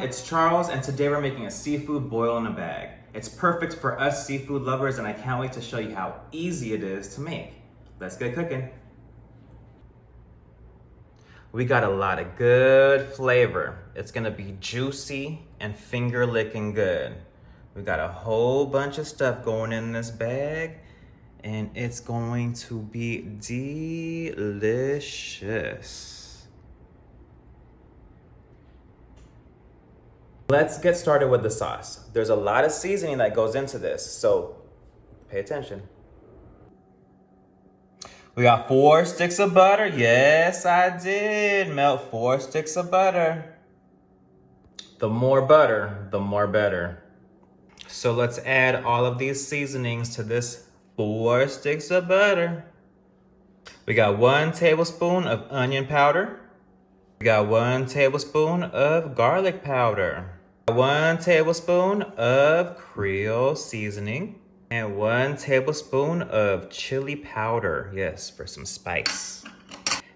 it's Charles, and today we're making a seafood boil in a bag. It's perfect for us seafood lovers, and I can't wait to show you how easy it is to make. Let's get cooking. We got a lot of good flavor. It's gonna be juicy and finger licking good. We got a whole bunch of stuff going in this bag, and it's going to be delicious. Let's get started with the sauce. There's a lot of seasoning that goes into this, so pay attention. We got 4 sticks of butter. Yes, I did melt 4 sticks of butter. The more butter, the more better. So let's add all of these seasonings to this 4 sticks of butter. We got 1 tablespoon of onion powder. We got 1 tablespoon of garlic powder. 1 tablespoon of Creole seasoning. And 1 tablespoon of chili powder, yes, for some spice.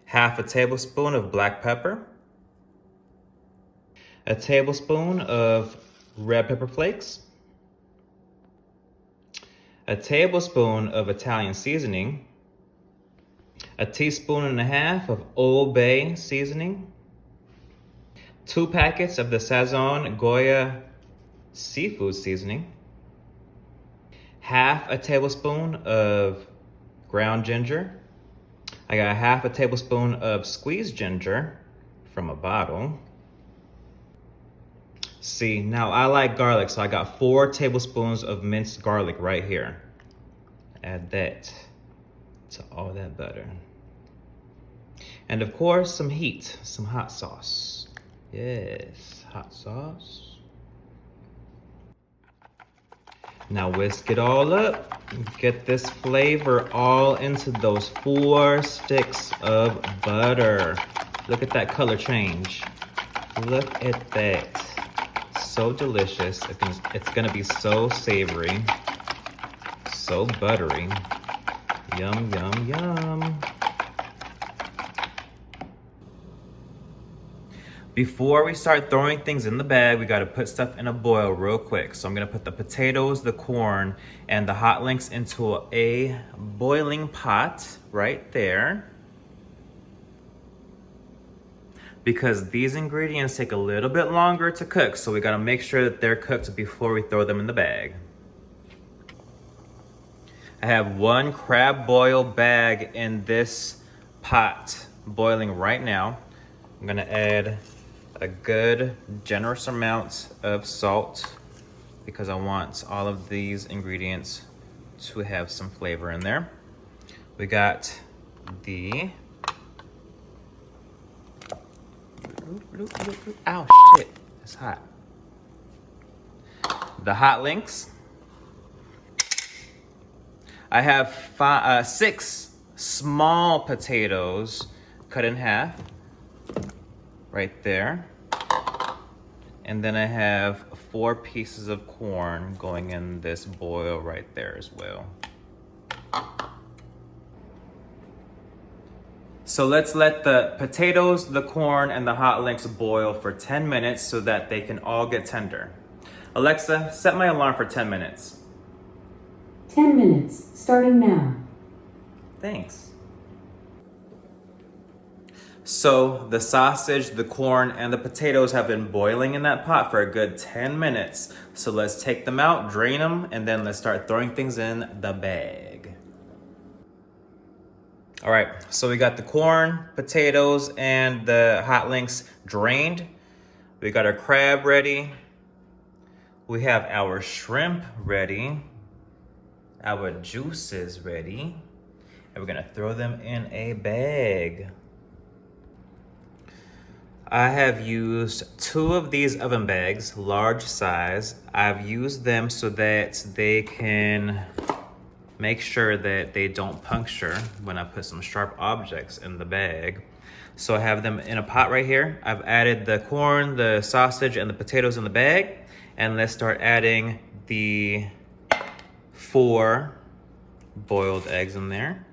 Half a tablespoon of black pepper. A tablespoon of red pepper flakes. A tablespoon of Italian seasoning. A teaspoon and a half of Old Bay seasoning. 2 packets of the Sazon Goya seafood seasoning. Half a tablespoon of ground ginger. I got half a tablespoon of squeezed ginger from a bottle. See, now I like garlic, so I got 4 tablespoons of minced garlic right here. Add that to all that butter. And of course, some heat, some hot sauce. Yes, hot sauce. Now whisk it all up. Get this flavor all into those 4 sticks of butter. Look at that color change. Look at that. So delicious. It's gonna be so savory, so buttery. Yum, yum, yum. Before we start throwing things in the bag, we gotta put stuff in a boil real quick. So I'm gonna put the potatoes, the corn, and the hot links into a boiling pot right there. Because these ingredients take a little bit longer to cook, so we gotta make sure that they're cooked before we throw them in the bag. I have 1 crab boil bag in this pot boiling right now. I'm gonna add a good generous amount of salt because I want all of these ingredients to have some flavor in there. We got the, ow, shit, it's hot. The hot links. I have 6 small potatoes cut in half. Right there. And then I have 4 pieces of corn going in this boil right there as well. So let's let the potatoes, the corn, and the hot links boil for 10 minutes so that they can all get tender. Alexa, set my alarm for 10 minutes. 10 minutes, starting now. Thanks. So the sausage, the corn, and the potatoes have been boiling in that pot for a good 10 minutes. So let's take them out, drain them, and then let's start throwing things in the bag. All right, so we got the corn, potatoes, and the hot links drained. We got our crab ready. We have our shrimp ready. Our juices ready. And we're gonna throw them in a bag. I have used 2 of these oven bags, large size. I've used them so that they can make sure that they don't puncture when I put some sharp objects in the bag. So I have them in a pot right here. I've added the corn, the sausage, and the potatoes in the bag. And let's start adding the 4 boiled eggs in there.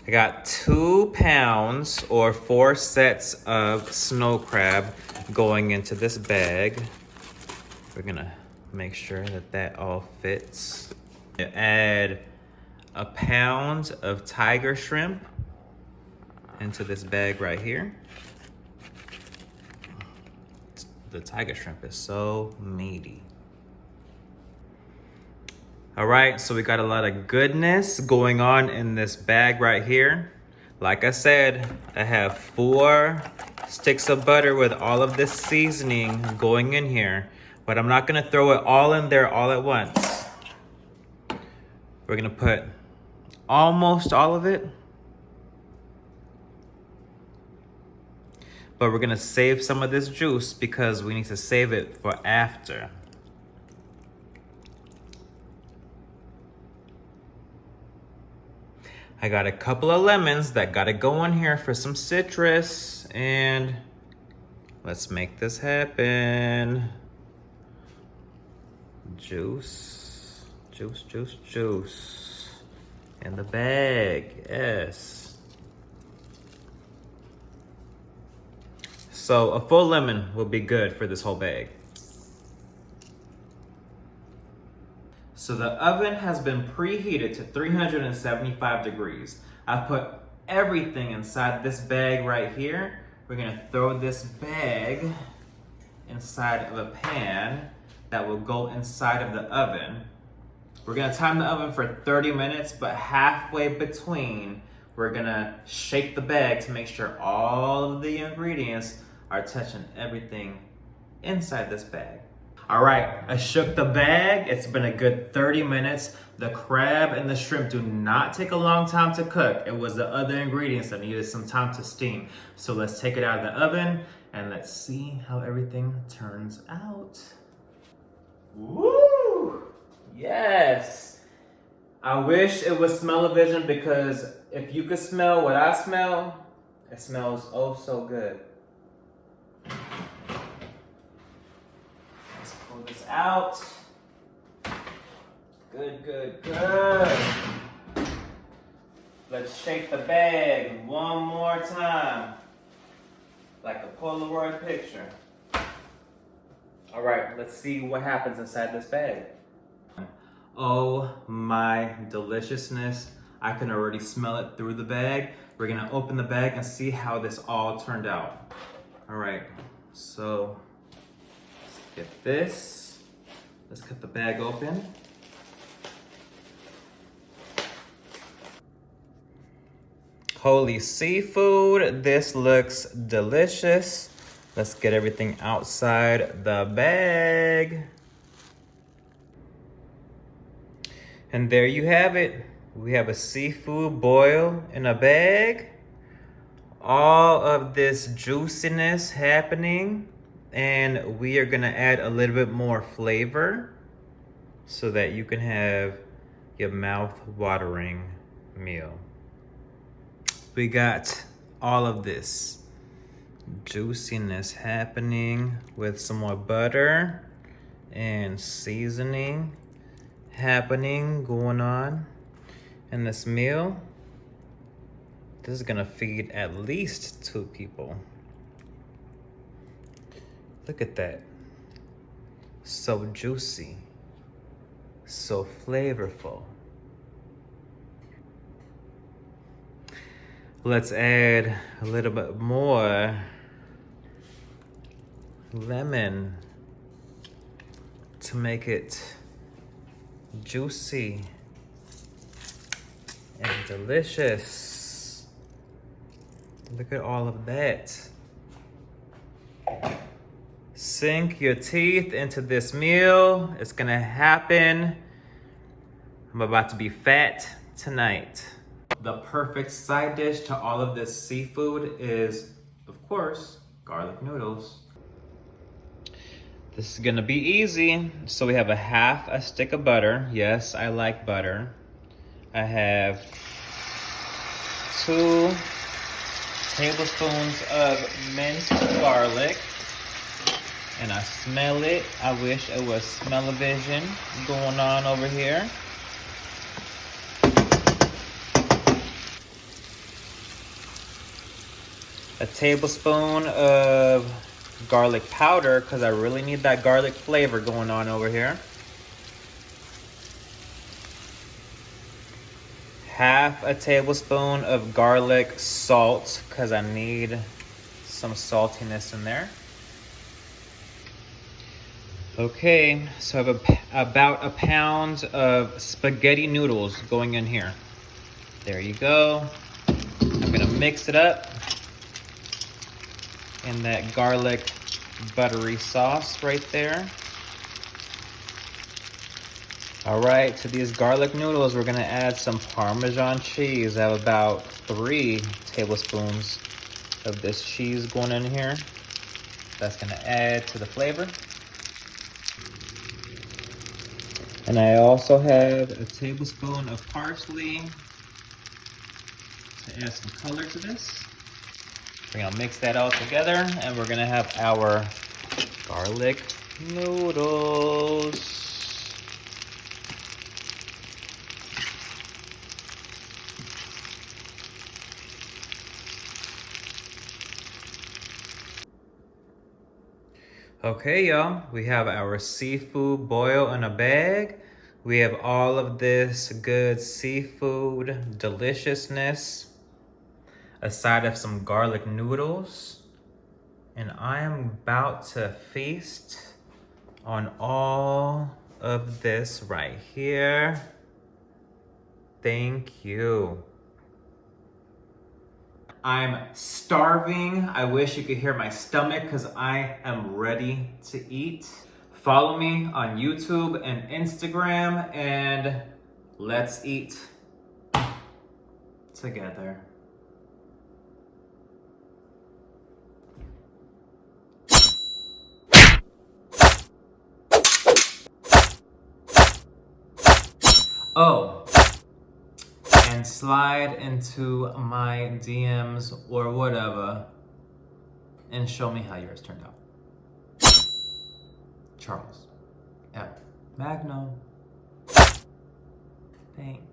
I I got 2 pounds or 4 sets of snow crab going into this bag. We're gonna make sure that that all fits. Add a pound of tiger shrimp into this bag right here. The tiger shrimp is so meaty. All right, so we got a lot of goodness going on in this bag right here. Like I said, I have 4 sticks of butter with all of this seasoning going in here, but I'm not gonna throw it all in there all at once. We're gonna put almost all of it, but we're gonna save some of this juice because we need to save it for after. I got a couple of lemons that gotta go in here for some citrus, and let's make this happen. Juice, juice, juice, juice. In the bag, yes. So a full lemon will be good for this whole bag. So the oven has been preheated to 375 degrees. I've put everything inside this bag right here. We're gonna throw this bag inside of a pan that will go inside of the oven. We're gonna time the oven for 30 minutes, but halfway between, we're gonna shake the bag to make sure all of the ingredients are touching everything inside this bag. All right, I shook the bag. It's been a good 30 minutes. The crab and the shrimp do not take a long time to cook. It was the other ingredients that needed some time to steam. So let's take it out of the oven and let's see how everything turns out. Woo! Yes! I wish it was smell-o-vision because if you could smell what I smell, it smells oh so good. This out. Good, good, good. Let's shake the bag one more time. Like a Polaroid picture. All right, let's see what happens inside this bag. Oh my deliciousness. I can already smell it through the bag. We're gonna open the bag and see how this all turned out. All right, so get this. Let's cut the bag open. Holy seafood, this looks delicious. Let's get everything outside the bag. And there you have it. We have a seafood boil in a bag. All of this juiciness happening. And we are gonna add a little bit more flavor so that you can have your mouth-watering meal. We got all of this juiciness happening with some more butter and seasoning happening, going on in this meal. This is gonna feed at least 2 people. Look at that. So juicy. So flavorful. Let's add a little bit more lemon to make it juicy and delicious. Look at all of that. Sink your teeth into this meal. It's gonna happen. I'm about to be fat tonight. The perfect side dish to all of this seafood is, of course, garlic noodles. This is gonna be easy. So we have a half a stick of butter. Yes, I like butter. I have 2 tablespoons of minced garlic. And I smell it. I wish it was smell-o-vision going on over here. A tablespoon of garlic powder, because I really need that garlic flavor going on over here. Half a tablespoon of garlic salt, because I need some saltiness in there. Okay, so I have about a pound of spaghetti noodles going in here. There you go. I'm gonna mix it up in that garlic buttery sauce right there. All right, to these garlic noodles, we're gonna add some Parmesan cheese. I have about 3 tablespoons of this cheese going in here. That's gonna add to the flavor. And I also have a tablespoon of parsley to add some color to this. We're gonna mix that all together and we're gonna have our garlic noodles. Okay, y'all, we have our seafood boil in a bag. We have all of this good seafood deliciousness, a side of some garlic noodles, and I am about to feast on all of this right here. Thank you. I'm starving. I wish you could hear my stomach because I am ready to eat. Follow me on YouTube and Instagram and let's eat together. Oh, and slide into my DMs or whatever and show me how yours turned out. Charles F. Magno. Thanks.